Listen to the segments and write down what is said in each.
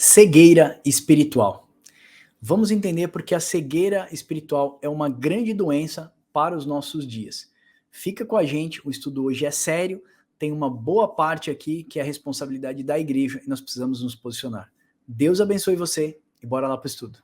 Cegueira espiritual. Vamos entender porque a cegueira espiritual é uma grande doença para os nossos dias. Fica com a gente, o estudo hoje é sério, tem uma boa parte aqui que é a responsabilidade da igreja e nós precisamos nos posicionar. Deus abençoe você e bora lá para o estudo.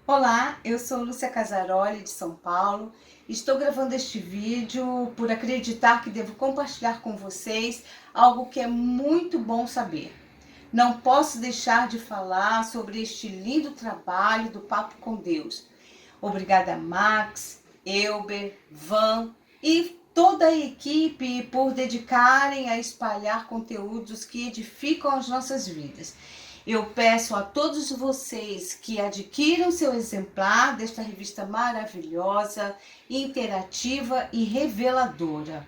Olá, eu sou Lúcia Casaroli, de São Paulo. Estou gravando este vídeo por acreditar que devo compartilhar com vocês algo que é muito bom saber. Não posso deixar de falar sobre este lindo trabalho do Papo com Deus. Obrigada, Max, Elber, Van e toda a equipe por dedicarem a espalhar conteúdos que edificam as nossas vidas. Eu peço a todos vocês que adquiram seu exemplar desta revista maravilhosa, interativa e reveladora.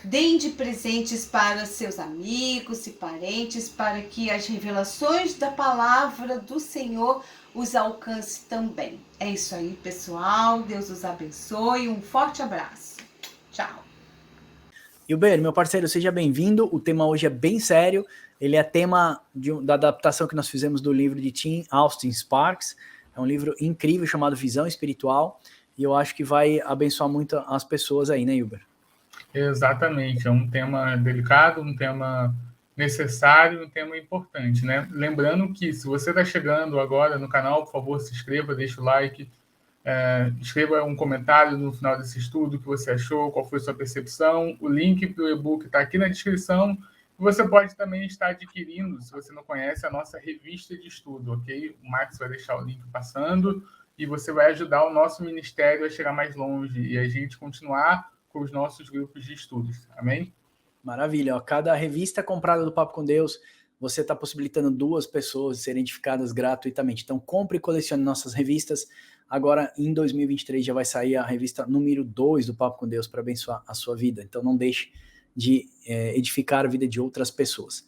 Deem de presentes para seus amigos e parentes para que as revelações da palavra do Senhor os alcance também. É isso aí, pessoal. Deus os abençoe. Um forte abraço. Tchau. Hilber, meu parceiro, seja bem-vindo. O tema hoje é bem sério. Ele é tema da adaptação que nós fizemos do livro de Tim Austin Sparks. É um livro incrível chamado Visão Espiritual. E eu acho que vai abençoar muito as pessoas aí, né, Hilber? Exatamente. É um tema delicado, um tema necessário, um tema importante, né? Lembrando que se você está chegando agora no canal, por favor, se inscreva, deixe o like, escreva um comentário no final desse estudo, o que você achou, qual foi a sua percepção. O link para o e-book está aqui na descrição. Você pode também estar adquirindo, se você não conhece, a nossa revista de estudo, ok? O Max vai deixar o link passando e você vai ajudar o nosso ministério a chegar mais longe e a gente continuar com os nossos grupos de estudos. Amém? Maravilha. Ó, cada revista comprada do Papo com Deus, você está possibilitando 2 pessoas serem edificadas gratuitamente. Então, compre e colecione nossas revistas. Agora, em 2023, já vai sair a revista número 2 do Papo com Deus para abençoar a sua vida. Então, não deixe de edificar a vida de outras pessoas.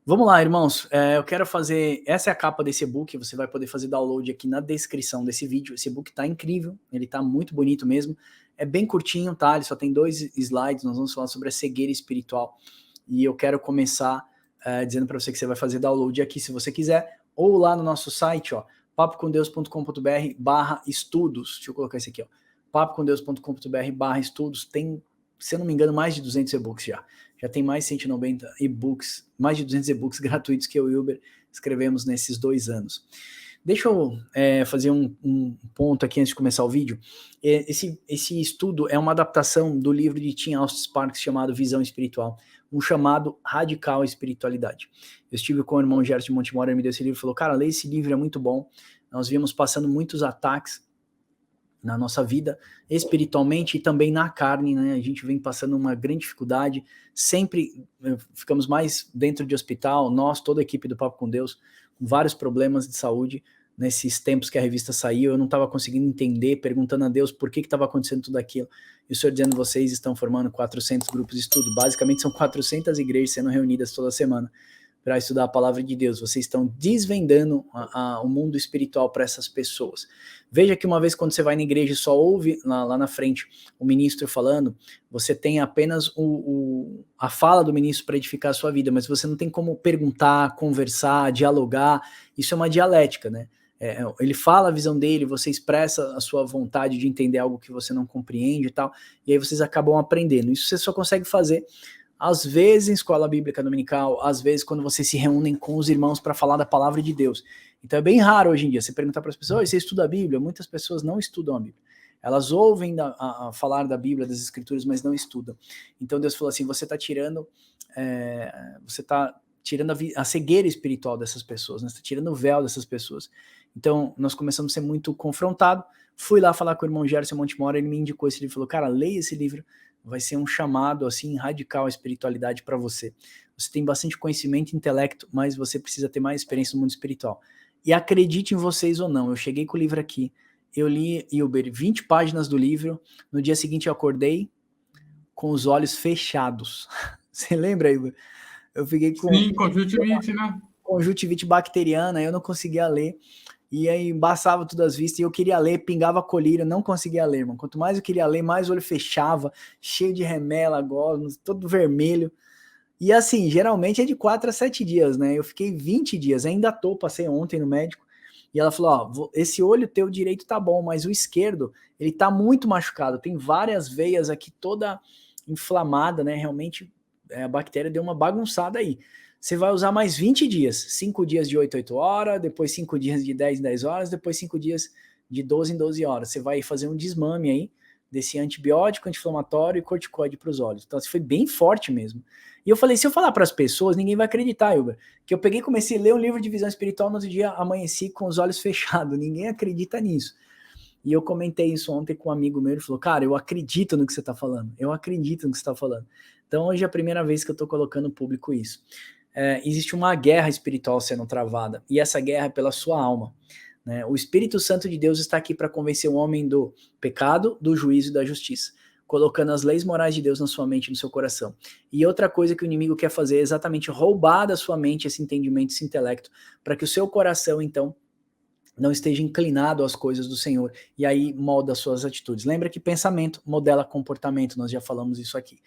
Vamos lá, irmãos. Eu quero fazer... Essa é a capa desse e-book. Você vai poder fazer download aqui na descrição desse vídeo. Esse e-book está incrível. Ele está muito bonito mesmo. É bem curtinho, tá? Ele só tem 2 slides. Nós vamos falar sobre a cegueira espiritual. E eu quero começar dizendo para você que você vai fazer download aqui se você quiser, ou lá no nosso site, ó, papocomdeus.com.br/estudos. Deixa eu colocar esse aqui, ó. papocomdeus.com.br/estudos. Tem, se eu não me engano, mais de 200 e-books já. Já tem mais de 190 e-books, mais de 200 e-books gratuitos que eu e o Hilber escrevemos nesses 2 anos. Deixa eu fazer um ponto aqui antes de começar o vídeo. Esse estudo é uma adaptação do livro de Tim Austin Sparks chamado Visão Espiritual, um chamado Radical Espiritualidade. Eu estive com o irmão Gerson de Montemor, ele me deu esse livro e falou, cara, lê esse livro, é muito bom. Nós viemos passando muitos ataques na nossa vida, espiritualmente e também na carne, né? A gente vem passando uma grande dificuldade, sempre ficamos mais dentro de hospital, nós, toda a equipe do Papo com Deus, com vários problemas de saúde, nesses tempos que a revista saiu, eu não estava conseguindo entender, perguntando a Deus por que estava acontecendo tudo aquilo, e o Senhor dizendo, vocês estão formando 400 grupos de estudo, basicamente são 400 igrejas sendo reunidas toda semana, para estudar a palavra de Deus, vocês estão desvendando o mundo espiritual para essas pessoas. Veja que uma vez quando você vai na igreja e só ouve lá na frente o ministro falando, você tem apenas a fala do ministro para edificar a sua vida, mas você não tem como perguntar, conversar, dialogar, isso é uma dialética, né? Ele fala a visão dele, você expressa a sua vontade de entender algo que você não compreende e tal, e aí vocês acabam aprendendo. Isso você só consegue fazer às vezes em escola bíblica dominical, às vezes quando vocês se reúnem com os irmãos para falar da palavra de Deus. Então é bem raro hoje em dia você perguntar para as pessoas, você estuda a Bíblia? Muitas pessoas não estudam a Bíblia. Elas ouvem falar da Bíblia, das Escrituras, mas não estudam. Então Deus falou assim, você está tirando a cegueira espiritual dessas pessoas, né? Você está tirando o véu dessas pessoas. Então nós começamos a ser muito confrontados. Fui lá falar com o irmão Gerson Montemor, ele me indicou esse livro, falou, cara, leia esse livro, vai ser um chamado assim radical à espiritualidade para você. Você tem bastante conhecimento e intelecto, mas você precisa ter mais experiência no mundo espiritual. E acredite em vocês ou não, eu cheguei com o livro aqui, eu li, Hilber, 20 páginas do livro, no dia seguinte eu acordei com os olhos fechados. Você lembra, Hilber? Eu fiquei com... Sim, conjuntivite, né? Conjuntivite bacteriana, eu não conseguia ler. e aí embaçava tudo as vistas, e eu queria ler, pingava colírio, não conseguia ler, irmão. Quanto mais eu queria ler, mais o olho fechava, cheio de remela, gosmos, todo vermelho. E assim, geralmente é de 4 a 7 dias, né? Eu fiquei 20 dias, ainda passei ontem no médico, e ela falou, ó, esse olho teu direito tá bom, mas o esquerdo, ele tá muito machucado, tem várias veias aqui toda inflamada, né? Realmente a bactéria deu uma bagunçada aí. Você vai usar mais 20 dias, 5 dias de 8 em 8 horas, depois 5 dias de 10 em 10 horas, depois 5 dias de 12 em 12 horas. Você vai fazer um desmame aí desse antibiótico, anti-inflamatório e corticoide para os olhos. Então, assim, foi bem forte mesmo. E eu falei, se eu falar para as pessoas, ninguém vai acreditar, Hilber. Que eu peguei e comecei a ler um livro de visão espiritual, no outro dia amanheci com os olhos fechados. Ninguém acredita nisso. E eu comentei isso ontem com um amigo meu, ele falou, cara, eu acredito no que você está falando. Eu acredito no que você está falando. Então, hoje é a primeira vez que eu estou colocando público isso. Existe uma guerra espiritual sendo travada, e essa guerra é pela sua alma. Né? O Espírito Santo de Deus está aqui para convencer o homem do pecado, do juízo e da justiça, colocando as leis morais de Deus na sua mente e no seu coração. E outra coisa que o inimigo quer fazer é exatamente roubar da sua mente esse entendimento, esse intelecto, para que o seu coração, então, não esteja inclinado às coisas do Senhor, e aí molda as suas atitudes. Lembra que pensamento modela comportamento, nós já falamos isso aqui.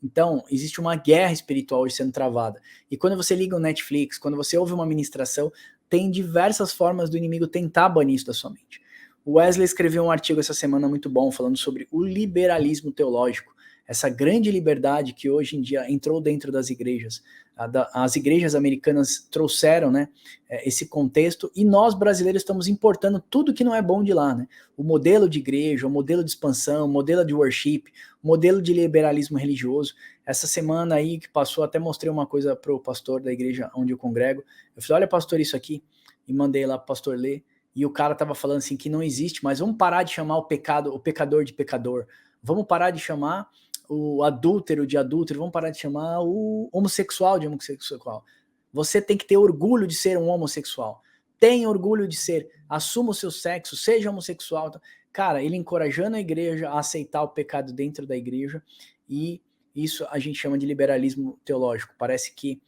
Então, existe uma guerra espiritual hoje sendo travada. E quando você liga o Netflix, quando você ouve uma ministração, tem diversas formas do inimigo tentar banir isso da sua mente. O Wesley escreveu um artigo essa semana muito bom, falando sobre o liberalismo teológico, essa grande liberdade que hoje em dia entrou dentro das igrejas. As igrejas americanas trouxeram, né, esse contexto, e nós brasileiros estamos importando tudo que não é bom de lá, né? O modelo de igreja, o modelo de expansão, o modelo de worship, o modelo de liberalismo religioso. Essa semana aí que passou, até mostrei uma coisa para o pastor da igreja onde eu congrego. Eu falei, olha pastor, isso aqui, e mandei lá para o pastor ler, e o cara estava falando assim que não existe, mas vamos parar de chamar o pecador de pecador, vamos parar de chamar o adúltero de adúltero, vamos parar de chamar o homossexual de homossexual. Você tem que ter orgulho de ser um homossexual. Tenha orgulho de ser, assuma o seu sexo, seja homossexual. Cara, ele encorajando a igreja a aceitar o pecado dentro da igreja, e isso a gente chama de liberalismo teológico. Parece que,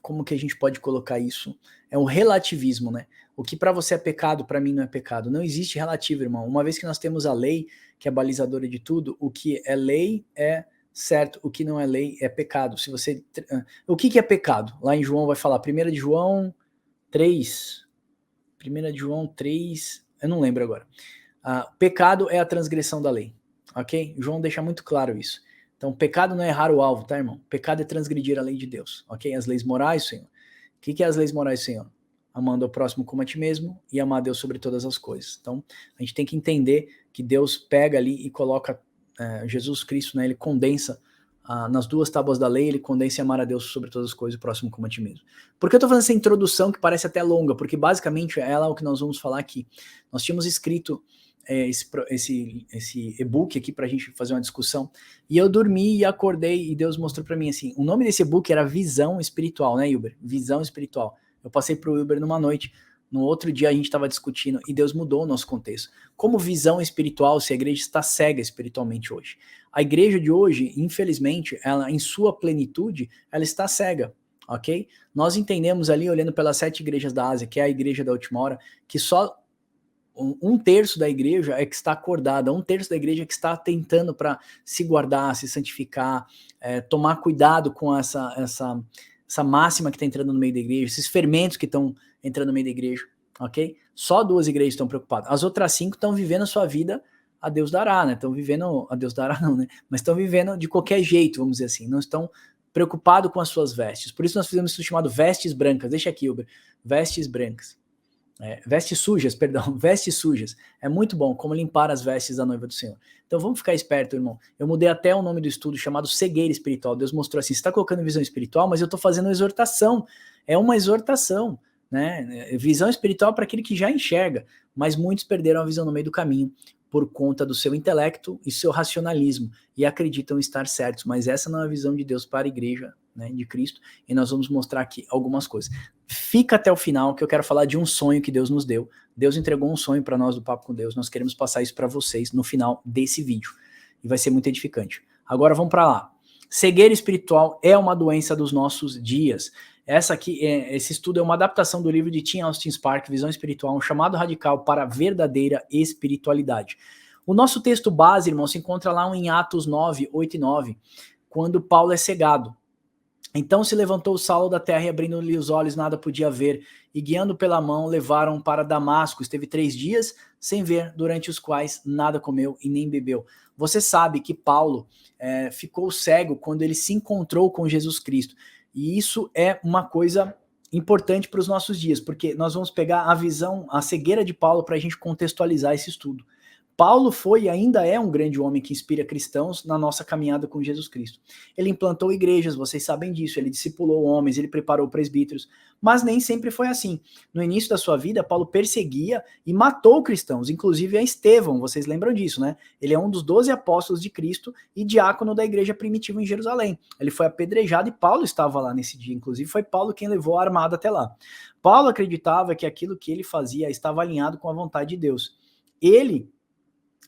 como que a gente pode colocar isso? É um relativismo, né? O que para você é pecado, para mim não é pecado. Não existe relativo, irmão. Uma vez que nós temos a lei, que é a balizadora de tudo, o que é lei é certo, o que não é lei é pecado. Se você, o que é pecado? Lá em João vai falar, 1 de João 3, 1 de João 3, eu não lembro agora. Pecado é a transgressão da lei, ok? João deixa muito claro isso. Então, pecado não é errar o alvo, tá, irmão? Pecado é transgredir a lei de Deus, ok? As leis morais, Senhor. O que é as leis morais, Senhor? Amando ao próximo como a ti mesmo e amar a Deus sobre todas as coisas. Então, a gente tem que entender que Deus pega ali e coloca Jesus Cristo, né, ele condensa nas duas tábuas da lei, ele condensa amar a Deus sobre todas as coisas e o próximo como a ti mesmo. Por que eu estou fazendo essa introdução que parece até longa? Porque basicamente ela é o que nós vamos falar aqui. Nós tínhamos escrito esse e-book aqui para a gente fazer uma discussão, e eu dormi e acordei e Deus mostrou para mim assim, o nome desse e-book era Visão Espiritual, né, Hilber? Visão Espiritual. Eu passei para o Hilber numa noite, no outro dia a gente estava discutindo e Deus mudou o nosso contexto. Como visão espiritual, se a igreja está cega espiritualmente hoje? A igreja de hoje, infelizmente, ela em sua plenitude, ela está cega, ok? Nós entendemos ali, olhando pelas 7 igrejas da Ásia, que é a igreja da última hora, que só um terço da igreja é que está acordada, um terço da igreja é que está tentando para se guardar, se santificar, tomar cuidado com essa máxima que está entrando no meio da igreja, esses fermentos que estão entrando no meio da igreja, ok? Só 2 igrejas estão preocupadas. As outras 5 estão vivendo a sua vida a Deus dará, né? Estão vivendo, a Deus dará não, né? Mas estão vivendo de qualquer jeito, vamos dizer assim. Não estão preocupados com as suas vestes. Por isso nós fizemos isso chamado vestes brancas. Deixa aqui, Uber. Vestes brancas. Vestes sujas, perdão. Vestes sujas. É muito bom como limpar as vestes da noiva do Senhor. Então vamos ficar esperto, irmão. Eu mudei até o nome do estudo chamado cegueira espiritual. Deus mostrou assim, você está colocando visão espiritual, mas eu estou fazendo exortação. É uma exortação, né? Visão espiritual para aquele que já enxerga, mas muitos perderam a visão no meio do caminho por conta do seu intelecto e seu racionalismo e acreditam estar certos, mas essa não é a visão de Deus para a igreja, né, de Cristo, e nós vamos mostrar aqui algumas coisas. Fica até o final que eu quero falar de um sonho que Deus nos deu. Deus entregou um sonho para nós do Papo com Deus, nós queremos passar isso para vocês no final desse vídeo e vai ser muito edificante. Agora vamos para lá. Cegueira espiritual é uma doença dos nossos dias. Esse estudo é uma adaptação do livro de Tim Austin Spark, Visão Espiritual, um chamado radical para a verdadeira espiritualidade. O nosso texto base, irmão, se encontra lá em Atos 9, 8 e 9, quando Paulo é cegado. Então se levantou Saulo da terra e abrindo-lhe os olhos nada podia ver, e guiando pela mão levaram para Damasco. Esteve 3 dias sem ver, durante os quais nada comeu e nem bebeu. Você sabe que Paulo ficou cego quando ele se encontrou com Jesus Cristo. E isso é uma coisa importante para os nossos dias, porque nós vamos pegar a visão, a cegueira de Paulo para a gente contextualizar esse estudo. Paulo foi e ainda é um grande homem que inspira cristãos na nossa caminhada com Jesus Cristo. Ele implantou igrejas, vocês sabem disso, ele discipulou homens, ele preparou presbíteros, mas nem sempre foi assim. No início da sua vida, Paulo perseguia e matou cristãos, inclusive a Estevão, vocês lembram disso, né? Ele é um dos 12 apóstolos de Cristo e diácono da igreja primitiva em Jerusalém. Ele foi apedrejado e Paulo estava lá nesse dia, inclusive foi Paulo quem levou a armada até lá. Paulo acreditava que aquilo que ele fazia estava alinhado com a vontade de Deus. Ele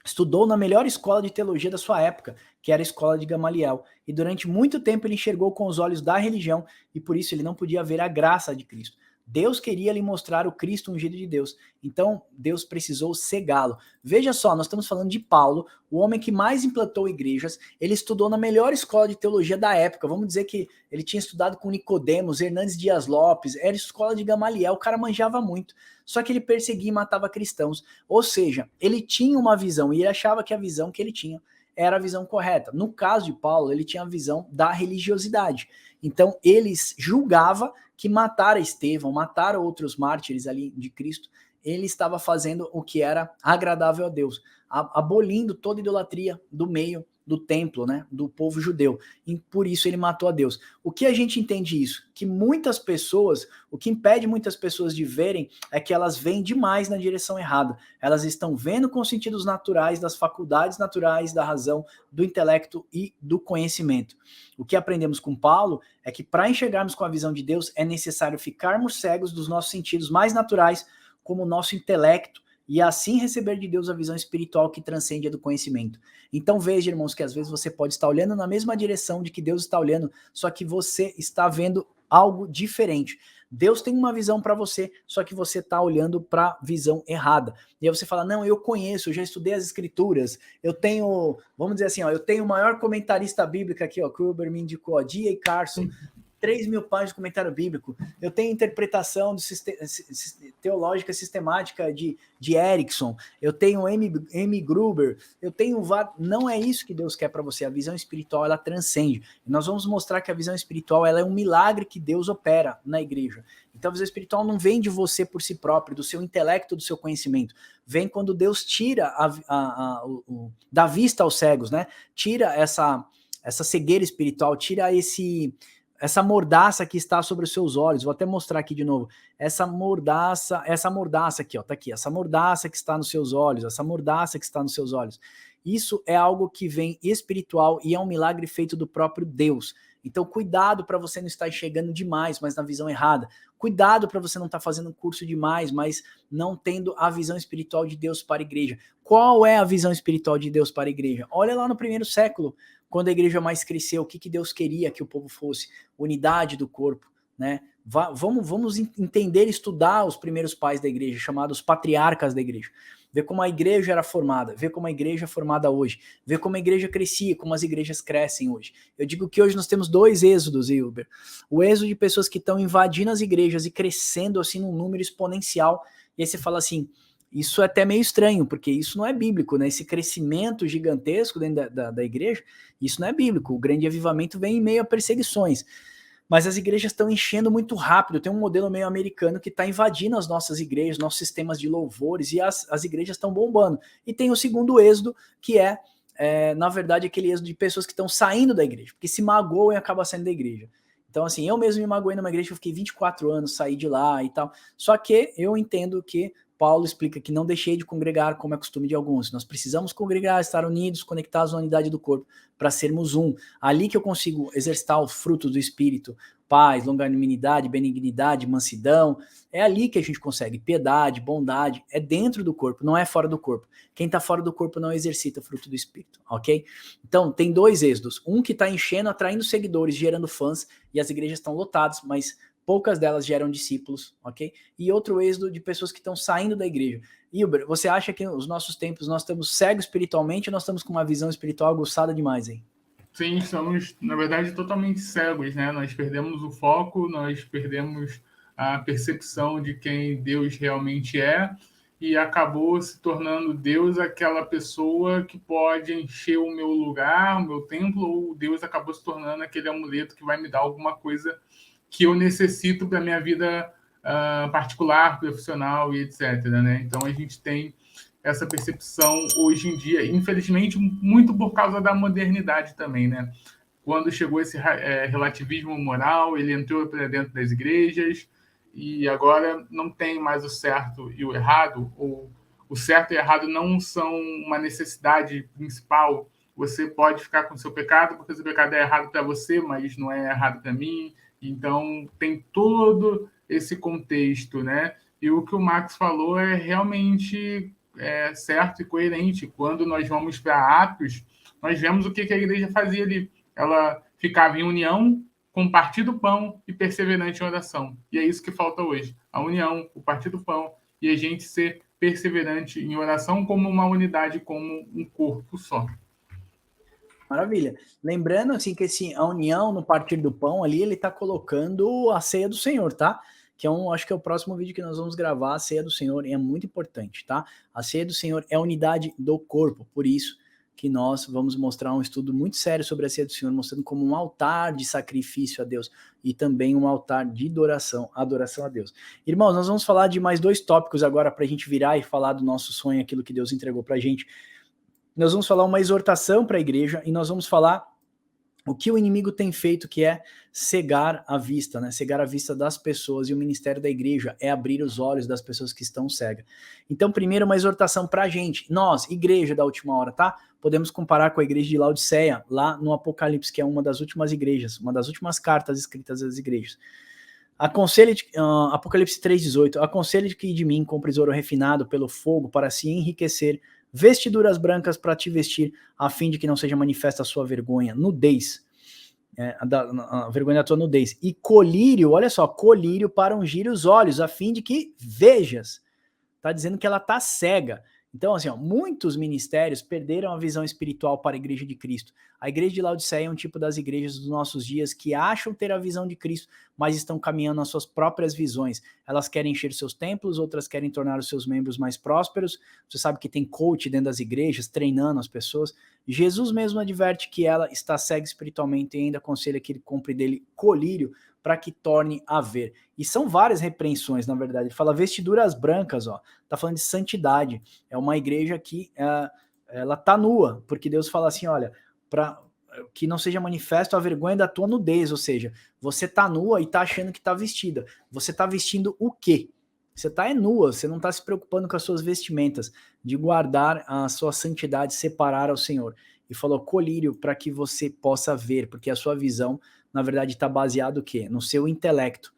estudou na melhor escola de teologia da sua época, que era a escola de Gamaliel, e durante muito tempo ele enxergou com os olhos da religião, e por isso ele não podia ver a graça de Cristo. Deus queria lhe mostrar o Cristo ungido de Deus, então Deus precisou cegá-lo. Veja só, nós estamos falando de Paulo, o homem que mais implantou igrejas. Ele estudou na melhor escola de teologia da época, vamos dizer que ele tinha estudado com Nicodemos, Hernandes Dias Lopes, era a escola de Gamaliel, o cara manjava muito, só que ele perseguia e matava cristãos, ou seja, ele tinha uma visão, e ele achava que a visão que ele tinha era a visão correta. No caso de Paulo, ele tinha a visão da religiosidade. Então, ele julgava que matar Estevão, matar outros mártires ali de Cristo, ele estava fazendo o que era agradável a Deus, abolindo toda idolatria do meio do templo, né, do povo judeu. E por isso ele matou a Deus. O que a gente entende isso? Que muitas pessoas, o que impede muitas pessoas de verem é que elas veem demais na direção errada. Elas estão vendo com os sentidos naturais, das faculdades naturais, da razão, do intelecto e do conhecimento. O que aprendemos com Paulo é que para enxergarmos com a visão de Deus é necessário ficarmos cegos dos nossos sentidos mais naturais, como o nosso intelecto, e assim receber de Deus a visão espiritual que transcende a do conhecimento. Então veja, irmãos, que às vezes você pode estar olhando na mesma direção de que Deus está olhando, só que você está vendo algo diferente. Deus tem uma visão para você, só que você está olhando para a visão errada. E aí você fala, não, eu conheço, eu já estudei as escrituras, eu tenho, vamos dizer assim, ó, eu tenho o maior comentarista bíblico aqui, ó, que o Uber me indicou, D.A. Carson, 3.000 páginas de comentário bíblico, eu tenho interpretação teológica sistemática de Erickson, eu tenho M. Gruber, eu tenho... Não é isso que Deus quer para você, a visão espiritual, ela transcende. E nós vamos mostrar que a visão espiritual, ela é um milagre que Deus opera na igreja. Então a visão espiritual não vem de você por si próprio, do seu intelecto, do seu conhecimento, vem quando Deus tira da vista aos cegos, né? Tira essa cegueira espiritual, tira essa mordaça que está sobre os seus olhos. Vou até mostrar aqui de novo. Essa mordaça aqui, ó, tá aqui. Essa mordaça que está nos seus olhos, essa mordaça que está nos seus olhos. Isso é algo que vem espiritual e é um milagre feito do próprio Deus. Então, cuidado para você não estar enxergando demais, mas na visão errada. Cuidado para você não estar fazendo um curso demais, mas não tendo a visão espiritual de Deus para a igreja. Qual é a visão espiritual de Deus para a igreja? Olha lá no 1º século, quando a igreja mais cresceu, o que Deus queria que o povo fosse? Unidade do corpo, né? Vamos entender, estudar os primeiros pais da igreja, chamados patriarcas da igreja. Ver como a igreja era formada, ver como a igreja é formada hoje, ver como a igreja crescia, como as igrejas crescem hoje. Eu digo que hoje nós temos 2 êxodos, Hilber. O êxodo de pessoas que estão invadindo as igrejas e crescendo assim num número exponencial. E aí você fala assim, isso é até meio estranho, porque isso não é bíblico, né? Esse crescimento gigantesco dentro da igreja, isso não é bíblico. O grande avivamento vem em meio a perseguições. Mas as igrejas estão enchendo muito rápido. Tem um modelo meio americano que está invadindo as nossas igrejas, nossos sistemas de louvores, e as igrejas estão bombando. E tem o segundo êxodo, que na verdade, aquele êxodo de pessoas que estão saindo da igreja, porque se magoam e acabam saindo da igreja. Então, assim, eu mesmo me magoei numa igreja, eu fiquei 24 anos, saí de lá e tal. Só que eu entendo que Paulo explica que não deixei de congregar como é costume de alguns. Nós precisamos congregar, estar unidos, conectados na unidade do corpo, para sermos um. Ali que eu consigo exercitar o fruto do Espírito, paz, longanimidade, benignidade, mansidão. É ali que a gente consegue. Piedade, bondade, é dentro do corpo, não é fora do corpo. Quem está fora do corpo não exercita o fruto do Espírito, ok? Então, tem 2 êxodos. Um que está enchendo, atraindo seguidores, gerando fãs, e as igrejas estão lotadas, mas poucas delas geram discípulos, ok? E outro êxodo de pessoas que estão saindo da igreja. Hilber, você acha que nos nossos tempos nós estamos cegos espiritualmente ou nós estamos com uma visão espiritual aguçada demais, hein? Sim, estamos, na verdade, totalmente cegos, né? Nós perdemos o foco, nós perdemos a percepção de quem Deus realmente é, e acabou se tornando Deus aquela pessoa que pode encher o meu lugar, o meu templo, ou Deus acabou se tornando aquele amuleto que vai me dar alguma coisa que eu necessito para a minha vida particular, profissional e etc. Né? Então a gente tem essa percepção hoje em dia, infelizmente, muito por causa da modernidade também, né? Quando chegou esse relativismo moral, ele entrou para dentro das igrejas, e agora não tem mais o certo e o errado, ou o certo e o errado não são uma necessidade principal. Você pode ficar com o seu pecado, porque o seu pecado é errado para você, mas não é errado para mim. Então, tem todo esse contexto, né? E o que o Max falou é realmente certo e coerente. Quando nós vamos para Atos, nós vemos o que a igreja fazia ali. Ela ficava em união, com partir do pão e perseverante em oração. E é isso que falta hoje. A união, o partir do pão e a gente ser perseverante em oração como uma unidade, como um corpo só. Maravilha. Lembrando, assim, que a união no partir do pão ali, ele tá colocando a ceia do Senhor, tá? Que acho que é o próximo vídeo que nós vamos gravar, a ceia do Senhor, e é muito importante, tá? A ceia do Senhor é a unidade do corpo, por isso que nós vamos mostrar um estudo muito sério sobre a ceia do Senhor, mostrando como um altar de sacrifício a Deus e também um altar de adoração a Deus. Irmãos, nós vamos falar de mais 2 tópicos agora para a gente virar e falar do nosso sonho, aquilo que Deus entregou para a gente. Nós vamos falar uma exortação para a igreja e nós vamos falar o que o inimigo tem feito, que é cegar a vista, né? Cegar a vista das pessoas, e o ministério da igreja é abrir os olhos das pessoas que estão cegas. Então, primeiro, uma exortação para a gente. Nós, igreja da última hora, tá? Podemos comparar com a igreja de Laodiceia, lá no Apocalipse, que é uma das últimas igrejas, uma das últimas cartas escritas às igrejas. Apocalipse 3,18, aconselho que de mim compres ouro refinado pelo fogo para se enriquecer, vestiduras brancas para te vestir, a fim de que não seja manifesta a sua vergonha, nudez, a vergonha da tua nudez, e colírio, olha só, colírio para ungir os olhos, a fim de que vejas. Tá dizendo que ela tá cega. Então, assim, muitos ministérios perderam a visão espiritual para a igreja de Cristo. A igreja de Laodiceia é um tipo das igrejas dos nossos dias que acham ter a visão de Cristo, mas estão caminhando nas suas próprias visões. Elas querem encher seus templos, outras querem tornar os seus membros mais prósperos. Você sabe que tem coach dentro das igrejas, treinando as pessoas. Jesus mesmo adverte que ela está cega espiritualmente e ainda aconselha que ele compre dele colírio para que torne a ver. E são várias repreensões, na verdade. Ele fala vestiduras brancas, ó. Tá falando de santidade. É uma igreja que ela tá nua, porque Deus fala assim, olha, para que não seja manifesto a vergonha da tua nudez, ou seja, você tá nua e tá achando que tá vestida. Você tá vestindo o quê? Você tá nua, você não tá se preocupando com as suas vestimentas, de guardar a sua santidade, separar ao Senhor. E falou colírio para que você possa ver, porque a sua visão, na verdade, está baseado o quê? No seu intelecto.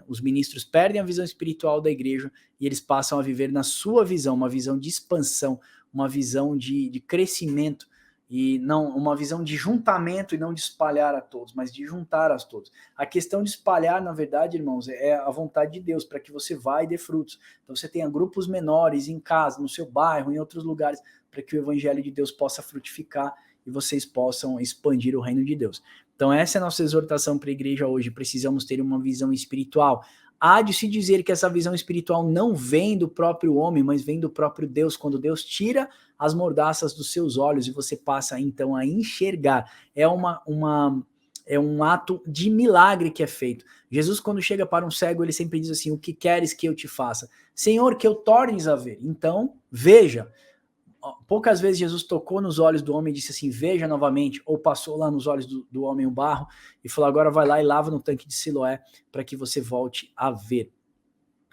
Os ministros perdem a visão espiritual da igreja e eles passam a viver na sua visão, uma visão de expansão, uma visão de crescimento, e não uma visão de juntamento e não de espalhar a todos, mas de juntar a todos. A questão de espalhar, na verdade, irmãos, é a vontade de Deus, para que você vá e dê frutos. Então você tenha grupos menores em casa, no seu bairro, em outros lugares, para que o evangelho de Deus possa frutificar e vocês possam expandir o reino de Deus. Então essa é a nossa exortação para a igreja hoje. Precisamos ter uma visão espiritual. Há de se dizer que essa visão espiritual não vem do próprio homem, mas vem do próprio Deus, quando Deus tira as mordaças dos seus olhos e você passa então a enxergar. É um ato de milagre que é feito. Jesus, quando chega para um cego, ele sempre diz assim, o que queres que eu te faça? Senhor, que eu tornes a ver. Então, veja. Poucas vezes Jesus tocou nos olhos do homem e disse assim, veja novamente, ou passou lá nos olhos do homem o barro e falou, agora vai lá e lava no tanque de Siloé para que você volte a ver.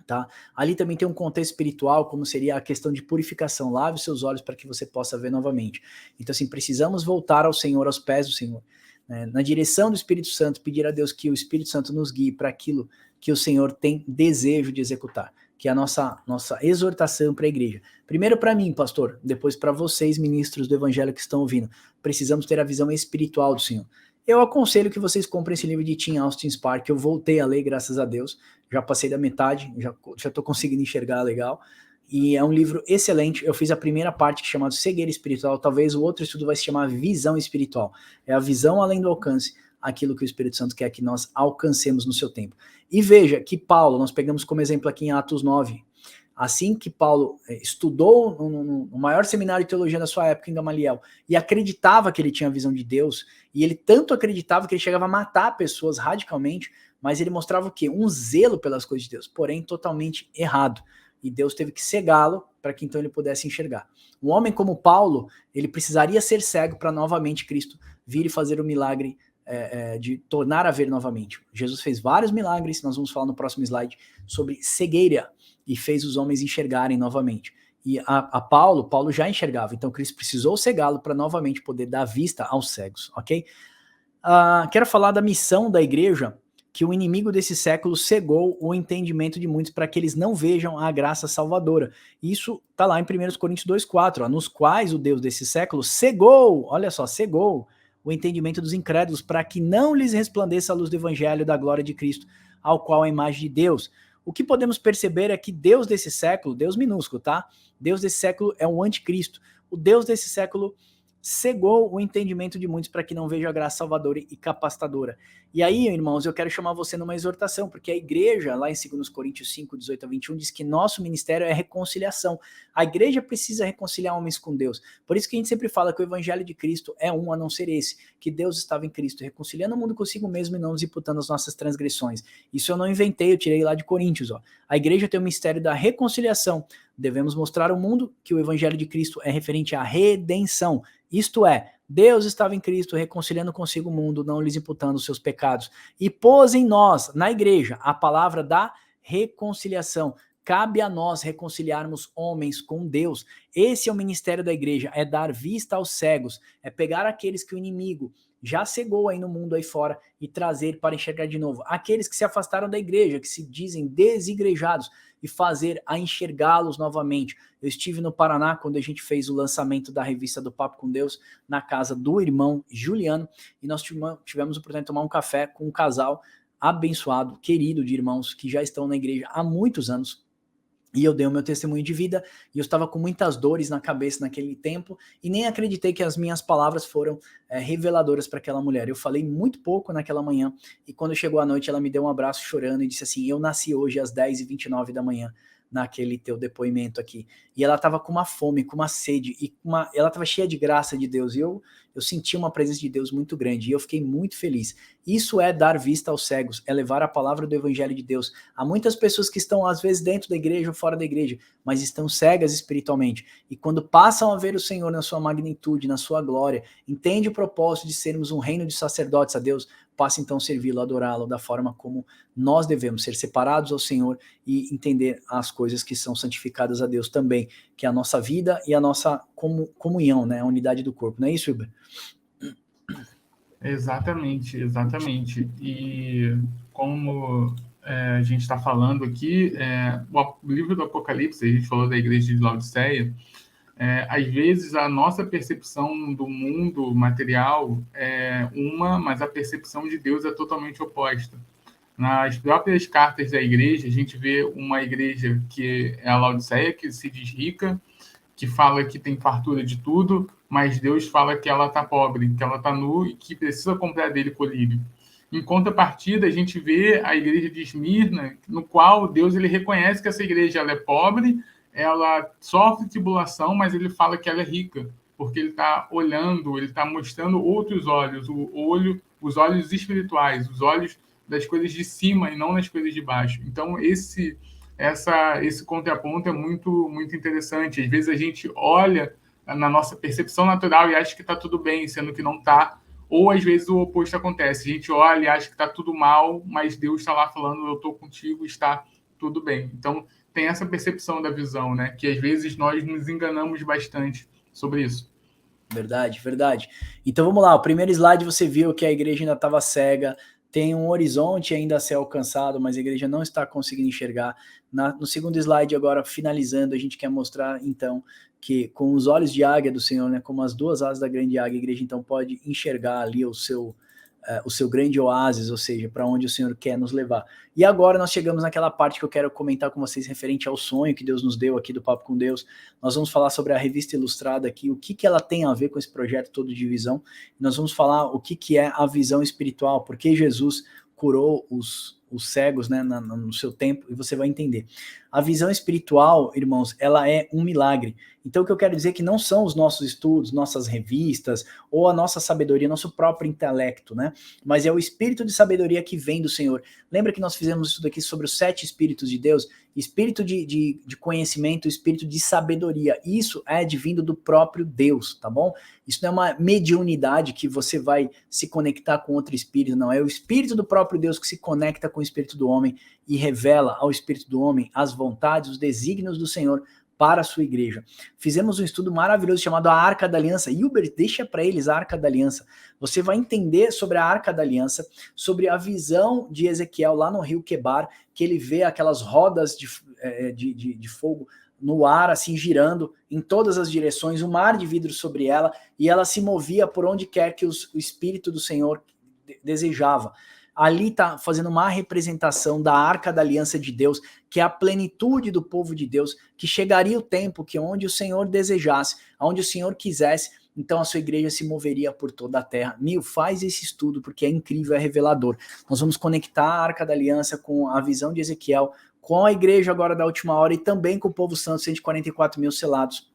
Tá? Ali também tem um contexto espiritual, como seria a questão de purificação, lave os seus olhos para que você possa ver novamente. Então assim, precisamos voltar ao Senhor, aos pés do Senhor, né? Na direção do Espírito Santo, pedir a Deus que o Espírito Santo nos guie para aquilo que o Senhor tem desejo de executar, que é a nossa exortação para a igreja. Primeiro para mim, pastor, depois para vocês, ministros do evangelho que estão ouvindo. Precisamos ter a visão espiritual do Senhor. eu aconselho que vocês comprem esse livro de Tim Austin Spark, eu voltei a ler, graças a Deus, já passei da metade, já tô conseguindo enxergar legal, e é um livro excelente. Eu fiz a primeira parte, que é chamada Cegueira Espiritual, talvez o outro estudo vai se chamar Visão Espiritual, é a visão além do alcance, aquilo que o Espírito Santo quer que nós alcancemos no seu tempo. E veja que Paulo, nós pegamos como exemplo aqui em Atos 9, assim que Paulo estudou no maior seminário de teologia da sua época, em Gamaliel, e acreditava que ele tinha a visão de Deus, e ele tanto acreditava que ele chegava a matar pessoas radicalmente, mas ele mostrava o quê? Um zelo pelas coisas de Deus, porém totalmente errado. E Deus teve que cegá-lo para que então ele pudesse enxergar. Um homem como Paulo, ele precisaria ser cego para novamente Cristo vir e fazer o milagre de tornar a ver novamente. Jesus fez vários milagres, nós vamos falar no próximo slide, sobre cegueira, e fez os homens enxergarem novamente. E Paulo já enxergava, então Cristo precisou cegá-lo para novamente poder dar vista aos cegos, ok? Quero falar da missão da igreja, que o inimigo desse século cegou o entendimento de muitos para que eles não vejam a graça salvadora. Isso está lá em 1 Coríntios 2,4, nos quais o Deus desse século cegou, olha só, cegou o entendimento dos incrédulos para que não lhes resplandeça a luz do evangelho da glória de Cristo, ao qual a imagem de Deus. O que podemos perceber é que Deus desse século, Deus minúsculo, tá? Deus desse século é um anticristo. O Deus desse século cegou o entendimento de muitos para que não vejam a graça salvadora e capacitadora. E aí, irmãos, eu quero chamar você numa exortação, porque a igreja, lá em 2 Coríntios 5, 18 a 21, diz que nosso ministério é reconciliação. A igreja precisa reconciliar homens com Deus. Por isso que a gente sempre fala que o evangelho de Cristo é um, a não ser esse, que Deus estava em Cristo, reconciliando o mundo consigo mesmo e não nos imputando as nossas transgressões. Isso eu não inventei, eu tirei lá de Coríntios. Ó. A igreja tem o ministério da reconciliação. Devemos mostrar ao mundo que o evangelho de Cristo é referente à redenção. Isto é, Deus estava em Cristo reconciliando consigo o mundo, não lhes imputando os seus pecados. E pôs em nós, na igreja, a palavra da reconciliação. Cabe a nós reconciliarmos homens com Deus. Esse é o ministério da igreja, é dar vista aos cegos, é pegar aqueles que o inimigo já cegou aí no mundo aí fora e trazer para enxergar de novo. Aqueles que se afastaram da igreja, que se dizem desigrejados, e fazer a enxergá-los novamente. Eu estive no Paraná quando a gente fez o lançamento da revista do Papo com Deus na casa do irmão Juliano, e nós tivemos a oportunidade de tomar um café com um casal abençoado, querido de irmãos que já estão na igreja há muitos anos. E eu dei o meu testemunho de vida, e eu estava com muitas dores na cabeça naquele tempo, e nem acreditei que as minhas palavras foram reveladoras para aquela mulher. Eu falei muito pouco naquela manhã, e quando chegou a noite, ela me deu um abraço chorando e disse assim: eu nasci hoje às 10h29 da manhã, naquele teu depoimento aqui. E ela estava com uma fome, com uma sede, e ela estava cheia de graça de Deus, e eu senti uma presença de Deus muito grande, e eu fiquei muito feliz. Isso é dar vista aos cegos, é levar a palavra do evangelho de Deus. Há muitas pessoas que estão, às vezes, dentro da igreja ou fora da igreja, mas estão cegas espiritualmente, e quando passam a ver o Senhor na sua magnitude, na sua glória, entende o propósito de sermos um reino de sacerdotes a Deus, passa então a servi-lo, adorá-lo da forma como nós devemos ser separados ao Senhor e entender as coisas que são santificadas a Deus também, que é a nossa vida e a nossa comunhão, né, a unidade do corpo. Não é isso, Wilber? Exatamente, exatamente. E como a gente está falando aqui, o livro do Apocalipse, a gente falou da igreja de Laodiceia, às vezes a nossa percepção do mundo material é uma, mas a percepção de Deus é totalmente oposta. Nas próprias cartas da igreja, a gente vê uma igreja que é a Laodiceia, que se diz rica, que fala que tem fartura de tudo, mas Deus fala que ela está pobre, que ela está nua e que precisa comprar dele colírio. Em contrapartida, a gente vê a igreja de Esmirna, no qual Deus ele reconhece que essa igreja ela é pobre, ela sofre tribulação, mas ele fala que ela é rica, porque ele está olhando, ele está mostrando outros olhos, os olhos espirituais, os olhos das coisas de cima e não das coisas de baixo. Então, esse contraponto é muito, muito interessante. Às vezes a gente olha na nossa percepção natural e acha que está tudo bem, sendo que não está. Ou às vezes o oposto acontece. A gente olha e acha que está tudo mal, mas Deus está lá falando, eu estou contigo, está tudo bem. Então, tem essa percepção da visão, né? Que às vezes nós nos enganamos bastante sobre isso. Verdade, verdade. Então vamos lá, o primeiro slide você viu que a igreja ainda estava cega, tem um horizonte ainda a ser alcançado, mas a igreja não está conseguindo enxergar. No segundo slide, agora finalizando, a gente quer mostrar então que com os olhos de águia do Senhor, né, como as duas asas da grande águia, a igreja então pode enxergar ali o seu o seu grande oásis, ou seja, para onde o Senhor quer nos levar. E agora nós chegamos naquela parte que eu quero comentar com vocês referente ao sonho que Deus nos deu aqui do Papo com Deus. Nós vamos falar sobre a revista ilustrada aqui, o que ela tem a ver com esse projeto todo de visão. Nós vamos falar o que é a visão espiritual, porque Jesus curou os cegos, né, no seu tempo, e você vai entender. A visão espiritual, irmãos, ela é um milagre. Então o que eu quero dizer é que não são os nossos estudos, nossas revistas, ou a nossa sabedoria, nosso próprio intelecto, né? Mas é o espírito de sabedoria que vem do Senhor. Lembra que nós fizemos isso daqui sobre os 7 espíritos de Deus? Espírito de conhecimento, espírito de sabedoria. Isso é advindo do próprio Deus, tá bom? Isso não é uma mediunidade que você vai se conectar com outro espírito, não. É o espírito do próprio Deus que se conecta com o espírito do homem e revela ao espírito do homem as vontades, os desígnios do Senhor para a sua igreja. Fizemos um estudo maravilhoso chamado a Arca da Aliança. Hilbert, deixa para eles a Arca da Aliança. Você vai entender sobre a Arca da Aliança, sobre a visão de Ezequiel lá no rio Quebar, que ele vê aquelas rodas de fogo no ar, assim, girando em todas as direções, um mar de vidro sobre ela, e ela se movia por onde quer que o Espírito do Senhor desejava. Ali está fazendo uma representação da Arca da Aliança de Deus, que é a plenitude do povo de Deus, que chegaria o tempo que onde o Senhor desejasse, onde o Senhor quisesse, então a sua igreja se moveria por toda a terra. Faz esse estudo, porque é incrível, é revelador. Nós vamos conectar a Arca da Aliança com a visão de Ezequiel, com a igreja agora da última hora e também com o povo santo, 144 mil selados,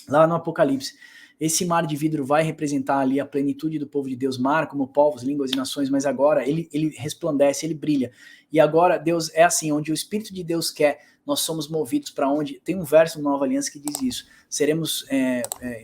lá no Apocalipse. Esse mar de vidro vai representar ali a plenitude do povo de Deus, mar como povos, línguas e nações, mas agora ele resplandece, ele brilha. E agora Deus é assim, onde o Espírito de Deus quer, nós somos movidos para onde... Tem um verso no Nova Aliança que diz isso, seremos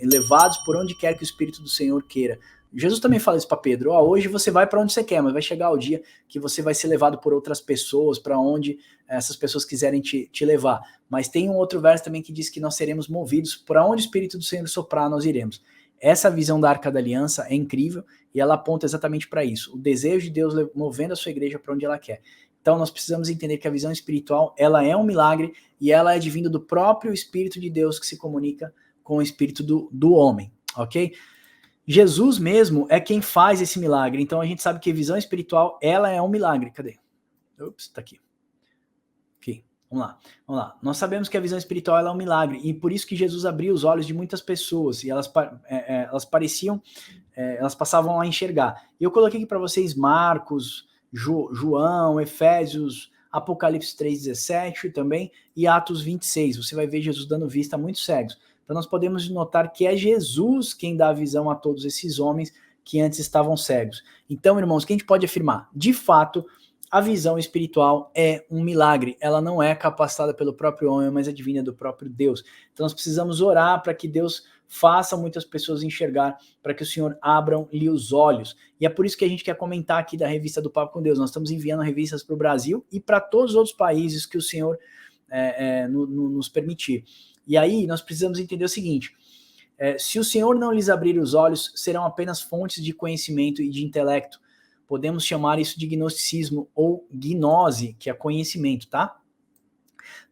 levados por onde quer que o Espírito do Senhor queira. Jesus também fala isso para Pedro, hoje você vai para onde você quer, mas vai chegar o dia que você vai ser levado por outras pessoas, para onde essas pessoas quiserem te levar. Mas tem um outro verso também que diz que nós seremos movidos, para onde o Espírito do Senhor soprar, nós iremos. Essa visão da Arca da Aliança é incrível e ela aponta exatamente para isso, o desejo de Deus movendo a sua igreja para onde ela quer. Então nós precisamos entender que a visão espiritual, ela é um milagre e ela é advindo do próprio Espírito de Deus que se comunica com o Espírito do homem, ok? Jesus mesmo é quem faz esse milagre, então a gente sabe que a visão espiritual, ela é um milagre. Cadê? Ups, tá aqui. Aqui, vamos lá. Nós sabemos que a visão espiritual ela é um milagre, e por isso que Jesus abriu os olhos de muitas pessoas, e elas pareciam, elas passavam a enxergar. E eu coloquei aqui para vocês Marcos, João, Efésios, Apocalipse 3,17 também, e Atos 26. Você vai ver Jesus dando vista a muitos cegos. Então nós podemos notar que é Jesus quem dá a visão a todos esses homens que antes estavam cegos. Então, irmãos, o que a gente pode afirmar? De fato, a visão espiritual é um milagre. Ela não é capacitada pelo próprio homem, mas é divina do próprio Deus. Então nós precisamos orar para que Deus faça muitas pessoas enxergar, para que o Senhor abra-lhe os olhos. E é por isso que a gente quer comentar aqui da revista do Papo com Deus. Nós estamos enviando revistas para o Brasil e para todos os outros países que o Senhor nos permitir. E aí nós precisamos entender o seguinte, se o Senhor não lhes abrir os olhos, serão apenas fontes de conhecimento e de intelecto. Podemos chamar isso de gnosticismo ou gnose, que é conhecimento, tá?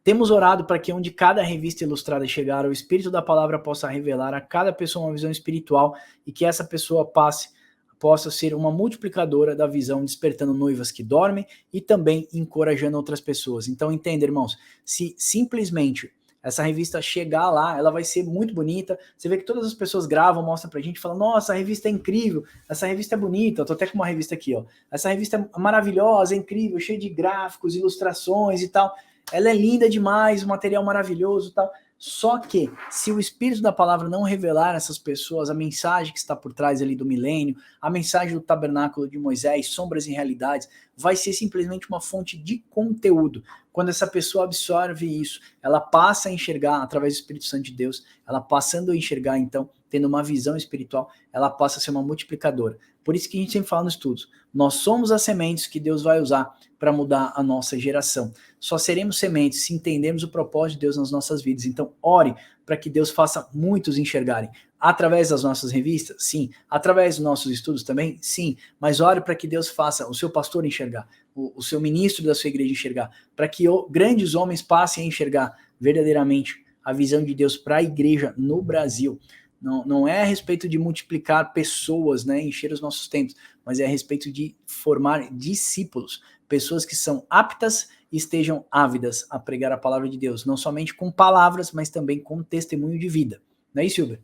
Temos orado para que onde cada revista ilustrada chegar, o Espírito da Palavra possa revelar a cada pessoa uma visão espiritual e que essa pessoa possa ser uma multiplicadora da visão, despertando noivas que dormem e também encorajando outras pessoas. Então entenda, irmãos, se simplesmente essa revista chegar lá, ela vai ser muito bonita. Você vê que todas as pessoas gravam, mostram pra gente, falam, nossa, a revista é incrível, essa revista é bonita, eu tô até com uma revista aqui, ó. Essa revista é maravilhosa, é incrível, cheia de gráficos, ilustrações e tal. Ela é linda demais, o material maravilhoso e tal. Só que, se o Espírito da Palavra não revelar a essas pessoas a mensagem que está por trás ali do milênio, a mensagem do tabernáculo de Moisés, sombras e realidades, vai ser simplesmente uma fonte de conteúdo. Quando essa pessoa absorve isso, ela passa a enxergar através do Espírito Santo de Deus, ela passando a enxergar, então, tendo uma visão espiritual, ela passa a ser uma multiplicadora. Por isso que a gente sempre fala nos estudos, nós somos as sementes que Deus vai usar para mudar a nossa geração. Só seremos sementes se entendermos o propósito de Deus nas nossas vidas. Então, ore para que Deus faça muitos enxergarem. Através das nossas revistas? Sim. Através dos nossos estudos também? Sim. Mas ore para que Deus faça o seu pastor enxergar, o seu ministro da sua igreja enxergar, para que grandes homens passem a enxergar verdadeiramente a visão de Deus para a igreja no Brasil. Não é a respeito de multiplicar pessoas, né, encher os nossos templos, mas é a respeito de formar discípulos, pessoas que são aptas e estejam ávidas a pregar a palavra de Deus, não somente com palavras, mas também com testemunho de vida. Não é isso, Silvio?